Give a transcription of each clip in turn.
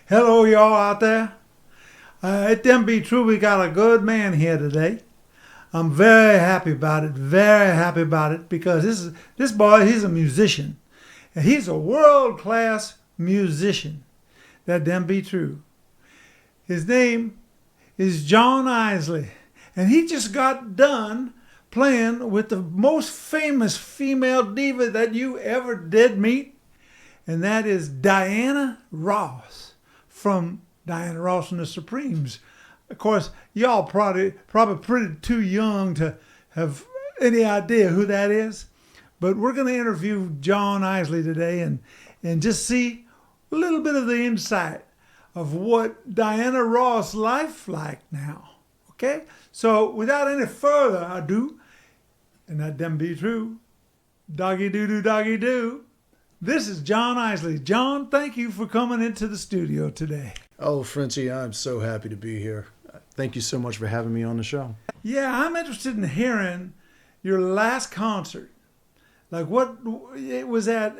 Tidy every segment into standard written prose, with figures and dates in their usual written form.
Hello, y'all out there. It them be true, we got a good man here today. I'm very happy about it, because this boy, he's a musician. And he's a world-class musician. That them be true. His name is John Isley. And he just got done playing with the most famous female diva that you ever did meet. And that is Diana Ross from Diana Ross and the Supremes. Of course, y'all probably pretty too young to have any idea who that is. But we're going to interview John Isley today and just see a little bit of the insight of what Diana Ross' life like now. Okay? So without any further ado, and that them be true, doggy doo, this is John Isley. John, thank you for coming into the studio today. Oh, Frenchy, I'm so happy to be here. Thank you so much for having me on the show. Yeah, I'm interested in hearing your last concert. Like what it was at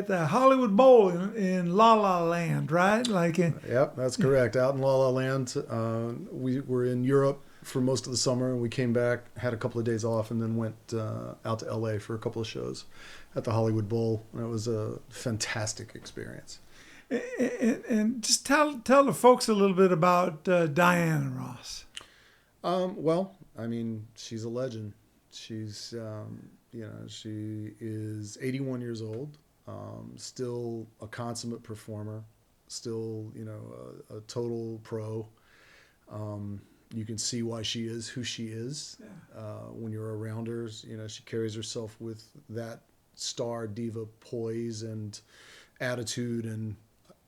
the Hollywood Bowl in La La Land, right? Yep, that's correct. Out in La La Land, we were in Europe for most of the summer, and we came back, had a couple of days off, and then went out to LA for a couple of shows at the Hollywood Bowl. And it was a fantastic experience. And just tell the folks a little bit about Diana Ross. Well, I mean, she's a legend. She's she is 81 years old, still a consummate performer, still, a total pro. You can see why she is who she is. Yeah. When you're around her, she carries herself with that star diva poise and attitude and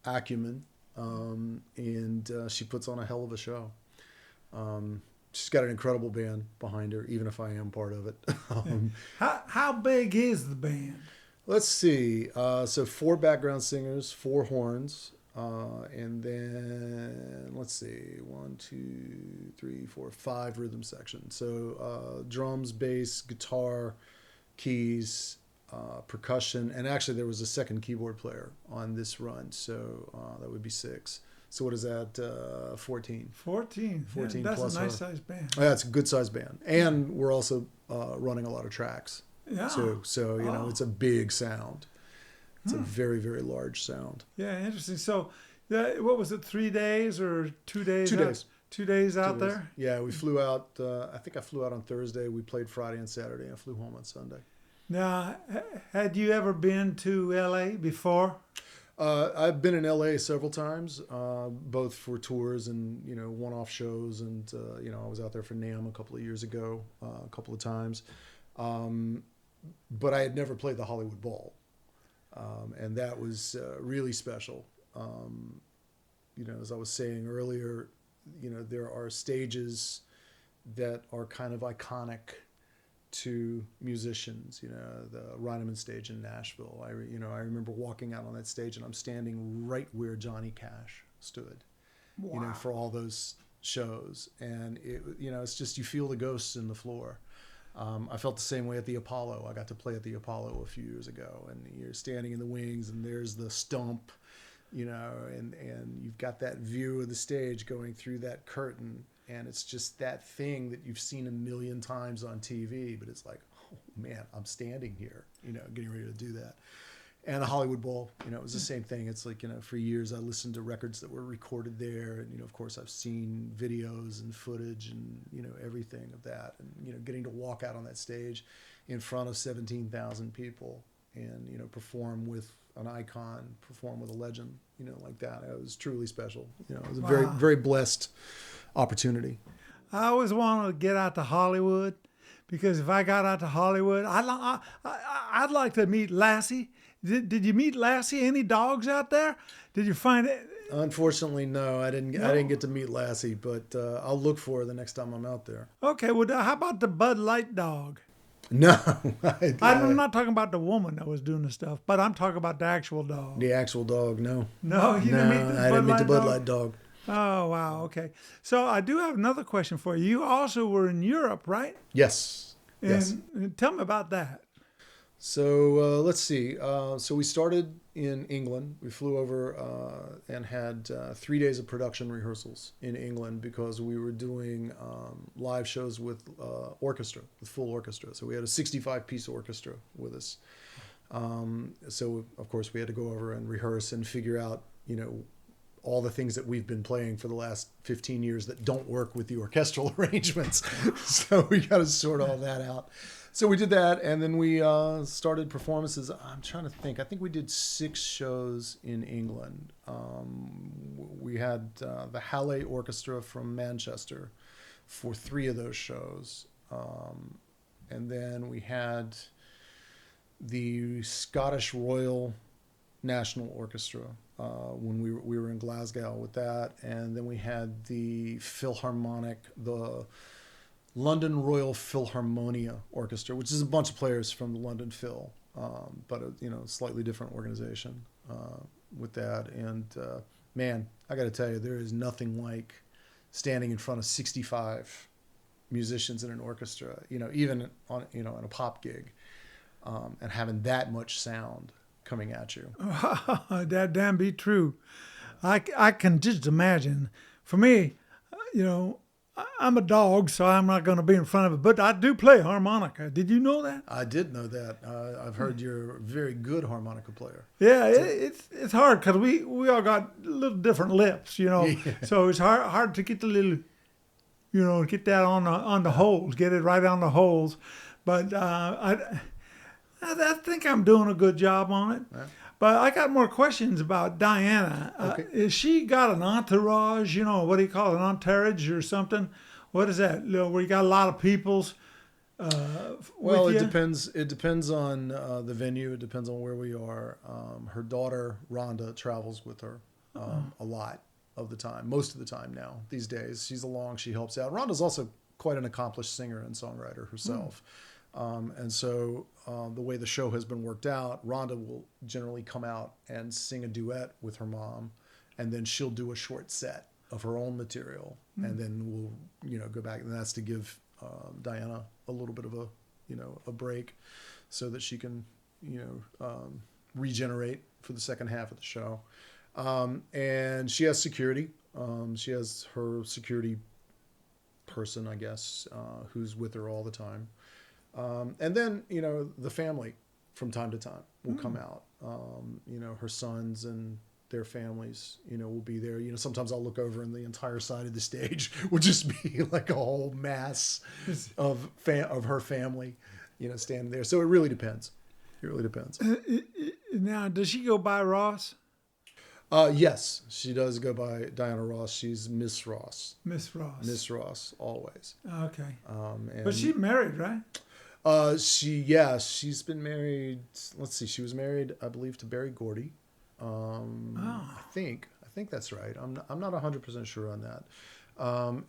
acumen, and she puts on a hell of a show. She's got an incredible band behind her, even if I am part of it. How big is the band? Let's see. So 4 background singers, 4 horns, and then let's see, 5 rhythm sections. So drums, bass, guitar, keys, percussion, and actually there was a second keyboard player on this run, so that would be 6. So what is that? 14. 14. 14 yeah, that's plus a nice her. sized band. Yeah, it's a good sized band, and we're also running a lot of tracks too. So it's a big sound. It's a very, very large sound. Yeah, interesting. So, what was it? 3 days or 2 days? 2 days. 2 days out there. Yeah, we flew out. I think I flew out on Thursday. We played Friday and Saturday, and I flew home on Sunday. Now, had you ever been to LA before? I've been in LA several times, both for tours and one-off shows, and I was out there for NAMM a couple of years ago, a couple of times, but I had never played the Hollywood Bowl, and that was really special. As I was saying earlier, there are stages that are kind of iconic to musicians, the Reineman stage in Nashville. I remember walking out on that stage, and I'm standing right where Johnny Cash stood, wow. For all those shows. And it's just, you feel the ghosts in the floor. I felt the same way at the Apollo. I got to play at the Apollo a few years ago, and you're standing in the wings, and there's the stump, and you've got that view of the stage going through that curtain. And it's just that thing that you've seen a million times on TV, but it's like, oh man, I'm standing here, getting ready to do that. And the Hollywood Bowl, it was the same thing. It's like, for years I listened to records that were recorded there. And, of course I've seen videos and footage and, everything of that. And, getting to walk out on that stage in front of 17,000 people and, perform with an icon, perform with a legend, like that. It was truly special. It was a very, very blessed opportunity. I always wanted to get out to Hollywood, because if I got out to Hollywood, I'd like to meet Lassie. Did you meet Lassie? Any dogs out there? Did you find it? Unfortunately, no. I didn't get to meet Lassie, but I'll look for her the next time I'm out there. Okay. Well, how about the Bud Light dog? No, I'm not talking about the woman that was doing the stuff, but I'm talking about the actual dog. The actual dog, no. No, you didn't meet the Bud Light dog? I didn't meet the Bud Light dog. Oh, wow. Okay. So I do have another question for you. You also were in Europe, right? Yes. And tell me about that. So let's see. So we started in England. We flew over and had 3 days of production rehearsals in England because we were doing live shows with orchestra, with full orchestra. So we had a 65-piece orchestra with us. So of course we had to go over and rehearse and figure out, all the things that we've been playing for the last 15 years that don't work with the orchestral arrangements. So we got to sort all that out. So we did that, and then we started performances. I'm trying to think. I think we did 6 shows in England. We had the Halle Orchestra from Manchester for 3 of those shows. And then we had the Scottish Royal National Orchestra when we were in Glasgow with that. And then we had the London Royal Philharmonia Orchestra, which is a bunch of players from the London Phil, but a slightly different organization with that. And man, I got to tell you, there is nothing like standing in front of 65 musicians in an orchestra, even on on a pop gig, and having that much sound coming at you. That damn be true. I can just imagine. For me, I'm a dog, so I'm not going to be in front of it. But I do play harmonica. Did you know that? I did know that. I've heard you're a very good harmonica player. Yeah, it's hard because we all got little different lips, Yeah. So it's hard to get the little, get that on the holes, get it right on the holes. But I think I'm doing a good job on it. Yeah. But I got more questions about Diana. Okay. Is she got an entourage? What do you call it, an entourage or something? What is that? Where you got a lot of peoples. Well, with it you? depends. It depends on the venue. It depends on where we are. Her daughter Rhonda travels with her a lot of the time. Most of the time now these days, she's along. She helps out. Rhonda's also quite an accomplished singer and songwriter herself. And so the way the show has been worked out, Rhonda will generally come out and sing a duet with her mom, and then she'll do a short set of her own material, and then we'll go back, and that's to give Diana a little bit of a break, so that she can regenerate for the second half of the show. And she has security. She has her security person, I guess, who's with her all the time. And then, the family from time to time will come out. Her sons and their families, will be there. Sometimes I'll look over and the entire side of the stage will just be like a whole mass of her family, standing there. So it really depends. It really depends. Now, does she go by Ross? Yes, she does go by Diana Ross. She's Miss Ross. Miss Ross. Miss Ross, always. Okay. And But she's married, right? She's been married. Let's see, she was married, I believe, to Berry Gordy. I think that's right. I'm not 100% sure on that.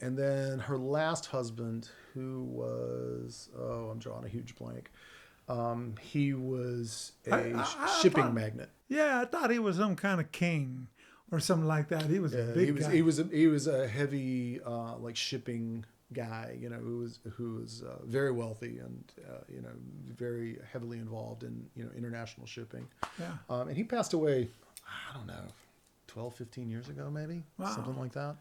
And then her last husband, who was, I'm drawing a huge blank. He was a shipping magnate. Yeah, I thought he was some kind of king or something like that. He was a big guy. He was a heavy like shipping guy, who was very wealthy and very heavily involved in international shipping. Yeah. And he passed away, I don't know, 12, 15 years ago, maybe. Wow. Something like that.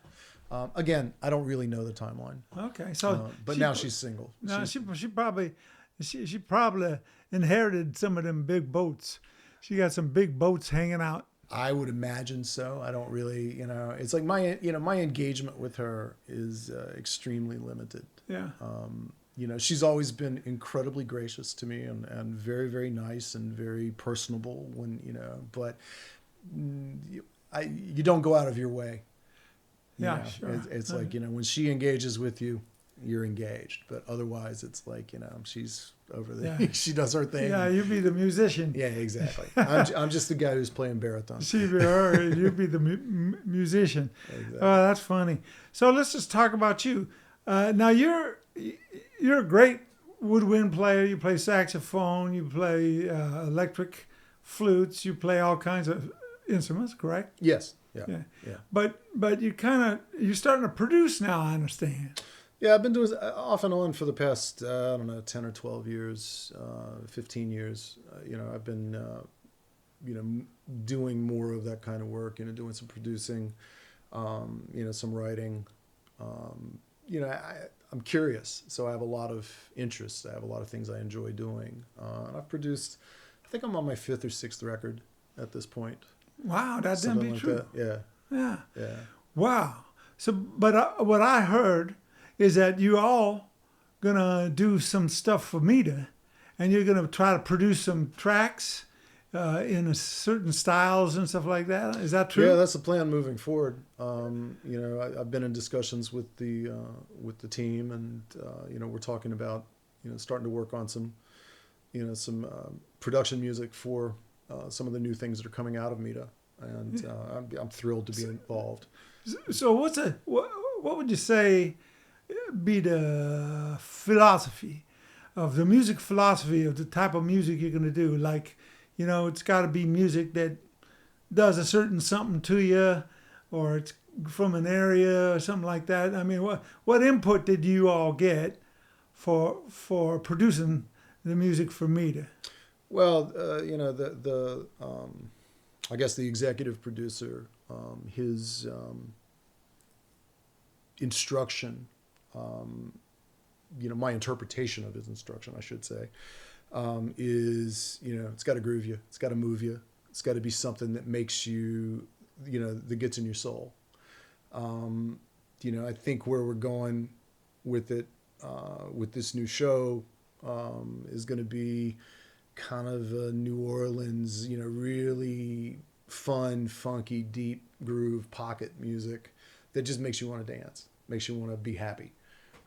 Again, I don't really know the timeline. Okay, so but now she's single. No, she probably inherited some of them big boats. She got some big boats hanging out. I would imagine so. I don't really, it's like my engagement with her is extremely limited. Yeah. She's always been incredibly gracious to me and very, very nice and very personable but you don't go out of your way. Yeah, sure. It's like, when she engages with you, you're engaged, but otherwise it's like, she's over there. Yeah. She does her thing. Yeah, you be the musician. Yeah, exactly. I'm just the guy who's playing baritone. She be her, you be the musician. Exactly. Oh, that's funny. So let's just talk about you. Now you're a great woodwind player. You play saxophone. You play electric flutes. You play all kinds of instruments. Correct? Yes. Yeah. But you're starting to produce now. I understand. Yeah, I've been doing off and on for the past, I don't know, 10 or 12 years, 15 years. I've been, doing more of that kind of work, doing some producing, some writing. I'm curious, so I have a lot of interests. I have a lot of things I enjoy doing. And I've produced, I think I'm on my 5th or 6th record at this point. Wow, that didn't be Like true. that. Yeah. Yeah. Yeah. Wow. So, but what I heard is that you all gonna do some stuff for Mita, and you're gonna try to produce some tracks in a certain styles and stuff like that. Is that true? Yeah, that's the plan moving forward. I've been in discussions with the team, and we're talking about starting to work on some production music for some of the new things that are coming out of Mita, and I'm thrilled to be involved. So what would you say be the philosophy of the music philosophy of the type of music you're going to do? Like, it's got to be music that does a certain something to you, or it's from an area or something like that. I mean, what input did you all get for producing the music for Mita? Well, I guess the executive producer, his instruction, my interpretation of his instruction, I should say, is, it's got to groove you. It's got to move you. It's got to be something that makes you, that gets in your soul. I think where we're going with it, with this new show, is going to be kind of a New Orleans, really fun, funky, deep groove pocket music that just makes you want to dance, makes you want to be happy.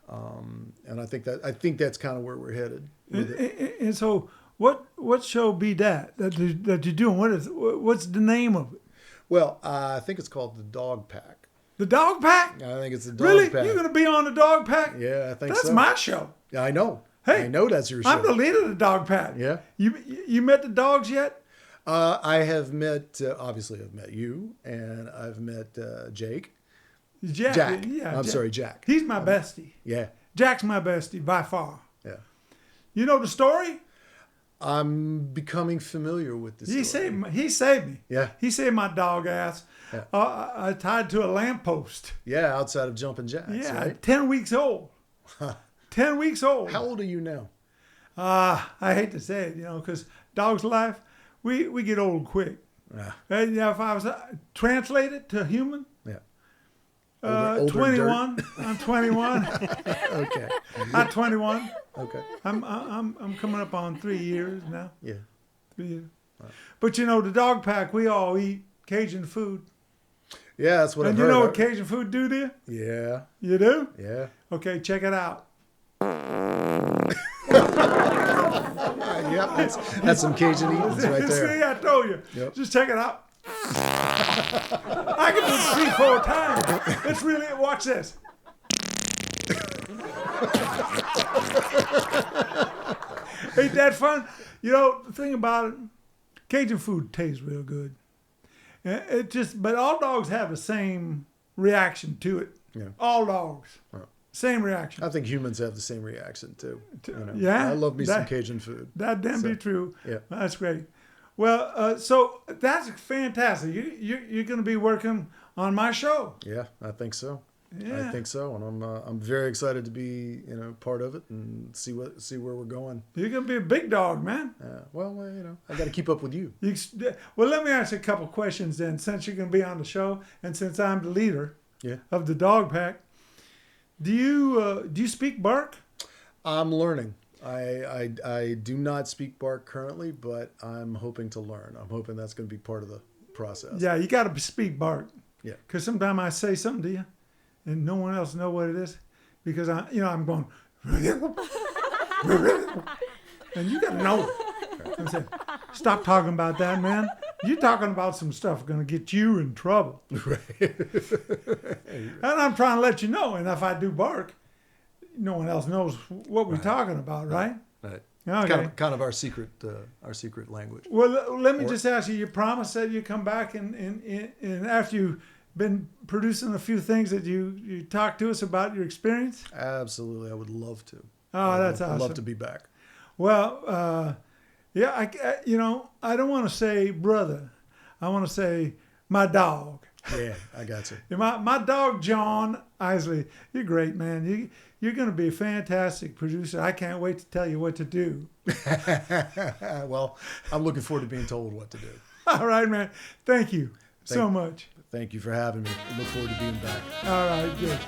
And I think that's kind of where we're headed with it. And so what show be that you're doing? What's the name of it? Well, I think it's called The Dog Pack. The Dog Pack? I think it's The Dog really? Pack. You're going to be on The Dog Pack? Yeah, I think that's so. That's my show. Yeah, I know. Hey, I know that's your show. I'm the leader of The Dog Pack. Yeah. You met the dogs yet? I have met, obviously I've met you, and I've met Jack. Yeah. I'm sorry, Jack. He's my bestie. Yeah. Jack's my bestie by far. Yeah. You know the story? I'm becoming familiar with this story. He saved me. Yeah. He saved my dog ass. Yeah. I tied to a lamppost. Yeah, outside of Jumpin' Jacks, right? 10 weeks old. 10 weeks old. How old are you now? I hate to say it, because dogs' life, we get old quick. Yeah. And, if I was translated to human, Yeah. Older 21. dirt. I'm 21. Okay. I'm 21. Okay. I'm coming up on 3 years now. Yeah. 3 years. Right. But the Dog Pack, we all eat Cajun food. Yeah, that's what I've heard. And you know what Cajun food do to you? Yeah. You do? Yeah. Okay, check it out. Yep, that's some Cajun eatings right there. See, I told you. Yep. Just check it out. I can do it 3-4 times. It's really, watch this. Ain't that fun? The thing about it, Cajun food tastes real good. But all dogs have the same reaction to it. Yeah. All dogs. Yeah. Same reaction. I think humans have the same reaction too. Yeah. I love me some Cajun food. That damn be true. Yeah. That's great. Well, so that's fantastic. You're going to be working on my show. Yeah, I think so. Yeah. I think so, and I'm very excited to be part of it and see where we're going. You're going to be a big dog, man. Well, I got to keep up with you. Well, let me ask you a couple questions then, since you're going to be on the show, and since I'm the leader of the Dog Pack. Do you speak bark? I'm learning. I do not speak bark currently, but I'm hoping to learn. I'm hoping that's going to be part of the process. Yeah, you got to speak bark. Yeah. Because sometimes I say something to you, and no one else know what it is, because I'm going, and you got to know it. I said, stop talking about that, man. You're talking about some stuff going to get you in trouble. Right. And I'm trying to let you know. And if I do bark, no one else knows what we're talking about, right? Right. Okay. Kind of our secret language. Well, let me just ask you. You promised that you come back and after been producing a few things that you talk to us about your experience? Absolutely, I would love to. Oh, that's awesome. I'd love to be back. Well, yeah, I don't want to say brother. I want to say my dog. Yeah, I got you. My dog, John Isley. You're great, man. You're going to be a fantastic producer. I can't wait to tell you what to do. Well, I'm looking forward to being told what to do. All right, man. Thank you so much. Thank you for having me. I look forward to being back. All right, good.